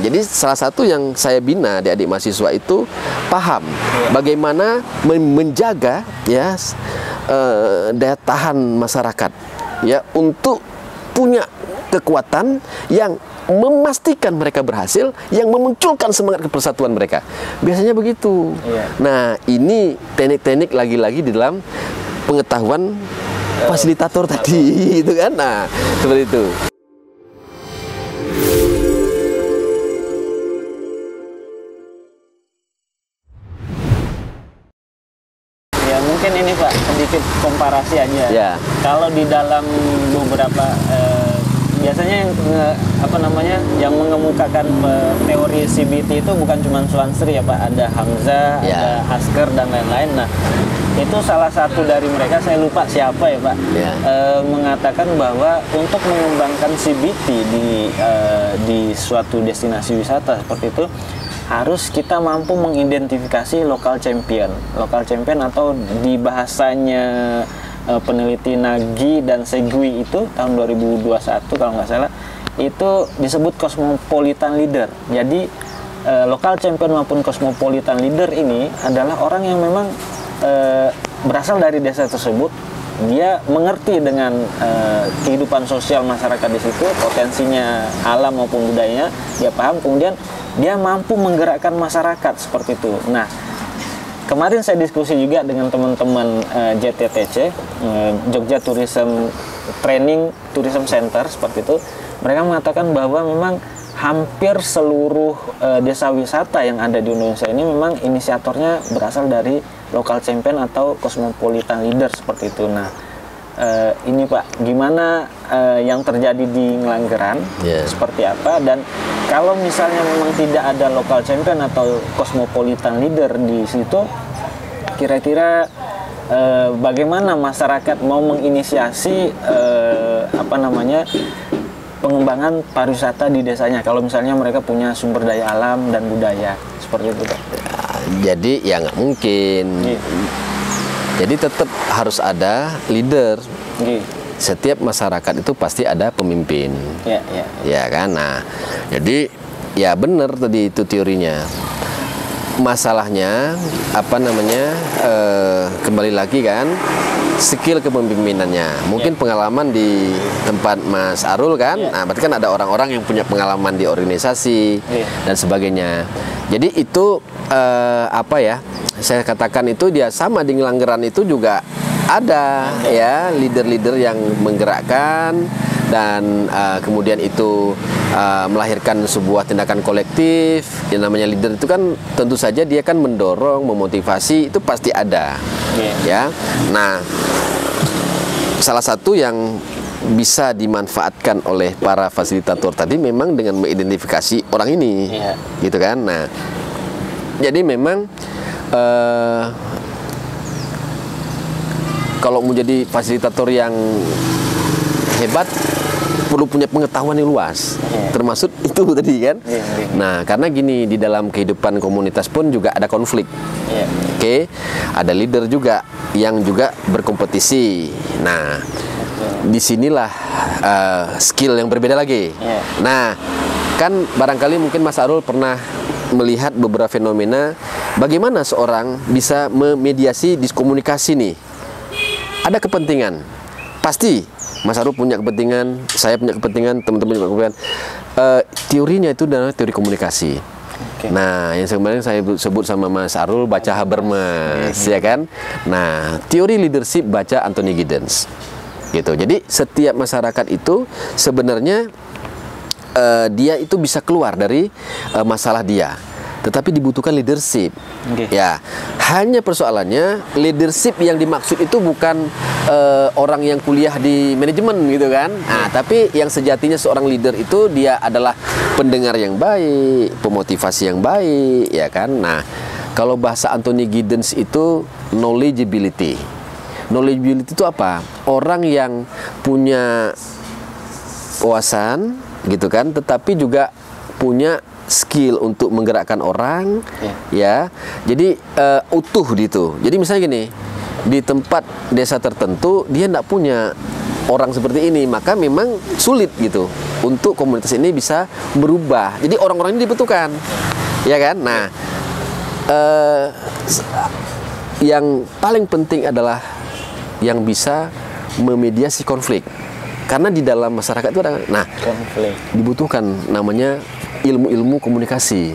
Jadi salah satu yang saya bina adik-adik mahasiswa itu paham bagaimana menjaga ya daya tahan masyarakat ya untuk punya kekuatan yang memastikan mereka berhasil, yang memunculkan semangat kepersatuan mereka. Biasanya begitu. Nah, ini teknik-teknik lagi-lagi di dalam pengetahuan fasilitator tadi, itu kan? Nah, seperti itu. Ya, mungkin ini Pak, sedikit komparasi aja. Ya. Kalau di dalam beberapa biasanya yang mengemukakan teori CBT itu bukan cuma Suansri ya Pak, ada Hamzah, ada Hasker dan lain-lain. Nah, itu salah satu dari mereka, saya lupa siapa ya Pak, mengatakan bahwa untuk mengembangkan CBT di suatu destinasi wisata seperti itu, harus kita mampu mengidentifikasi local champion atau di bahasanya peneliti Nagy dan Segui itu tahun 2021 kalau nggak salah, itu disebut cosmopolitan leader. Jadi local champion maupun cosmopolitan leader ini adalah orang yang memang berasal dari desa tersebut, dia mengerti dengan kehidupan sosial masyarakat di situ, potensinya alam maupun budayanya, dia paham, kemudian dia mampu menggerakkan masyarakat seperti itu. Nah, kemarin saya diskusi juga dengan teman-teman JTTC, Jogja Tourism Training Tourism Center seperti itu. Mereka mengatakan bahwa memang hampir seluruh desa wisata yang ada di Indonesia ini memang inisiatornya berasal dari local champion atau cosmopolitan leader seperti itu. Nah, ini Pak, gimana yang terjadi di Ngelanggeran, seperti apa, dan kalau misalnya memang tidak ada local champion atau cosmopolitan leader di situ, kira-kira bagaimana masyarakat mau menginisiasi pengembangan pariwisata di desanya kalau misalnya mereka punya sumber daya alam dan budaya seperti itu Pak? Jadi ya nggak mungkin. Jadi tetap harus ada leader. Setiap masyarakat itu pasti ada pemimpin. Ya kan. Nah, jadi ya benar tadi itu teorinya. Masalahnya kembali lagi kan, skill kepemimpinannya. Mungkin pengalaman di tempat Mas Arul kan. Nah, berarti kan ada orang-orang yang punya pengalaman di organisasi dan sebagainya. Jadi itu saya katakan itu dia sama di Ngelanggeran itu juga ada ya leader-leader yang menggerakkan dan kemudian itu melahirkan sebuah tindakan kolektif. Yang namanya leader itu kan tentu saja dia kan mendorong, memotivasi, itu pasti ada. Ya. Nah, salah satu yang bisa dimanfaatkan oleh para fasilitator tadi memang dengan mengidentifikasi orang ini, gitu kan. Nah, jadi memang kalau mau jadi fasilitator yang hebat perlu punya pengetahuan yang luas, termasuk itu tadi kan. Nah, karena gini, di dalam kehidupan komunitas pun juga ada konflik. Ada leader juga yang juga berkompetisi. Nah, disinilah skill yang berbeda lagi. Nah, kan barangkali mungkin Mas Arul pernah melihat beberapa fenomena bagaimana seorang bisa memediasi diskomunikasi nih. Ada kepentingan, pasti Mas Arul punya kepentingan, saya punya kepentingan, teman-teman punya kepentingan. Teorinya itu adalah teori komunikasi. Nah, yang kemarin saya sebut sama Mas Arul baca Habermas, ya kan? Nah, teori leadership baca Anthony Giddens, gitu. Jadi setiap masyarakat itu sebenarnya dia itu bisa keluar dari masalah dia, tetapi dibutuhkan leadership. Ya, hanya persoalannya leadership yang dimaksud itu bukan orang yang kuliah di manajemen gitu kan. Nah, tapi yang sejatinya seorang leader itu dia adalah pendengar yang baik, pemotivasi yang baik, ya kan. Nah, kalau bahasa Anthony Giddens itu knowledgeability. Knowledgeability itu apa? Orang yang punya wawasan gitu kan, tetapi juga punya skill untuk menggerakkan orang, ya. Jadi utuh gitu. Jadi misalnya gini, di tempat desa tertentu dia tidak punya orang seperti ini, maka memang sulit gitu untuk komunitas ini bisa berubah. Jadi orang-orang ini dibutuhkan, ya kan? Nah, yang paling penting adalah yang bisa memediasi konflik. Karena di dalam masyarakat itu ada, nah, konflik. Dibutuhkan namanya ilmu-ilmu komunikasi.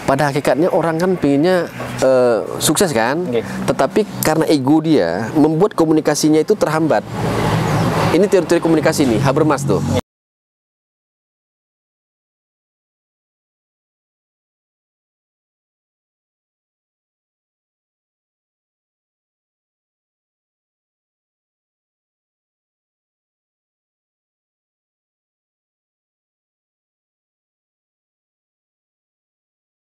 Pada hakikatnya orang kan pengennya sukses kan, tetapi karena ego dia membuat komunikasinya itu terhambat. Ini teori-teori komunikasi nih, Habermas tuh.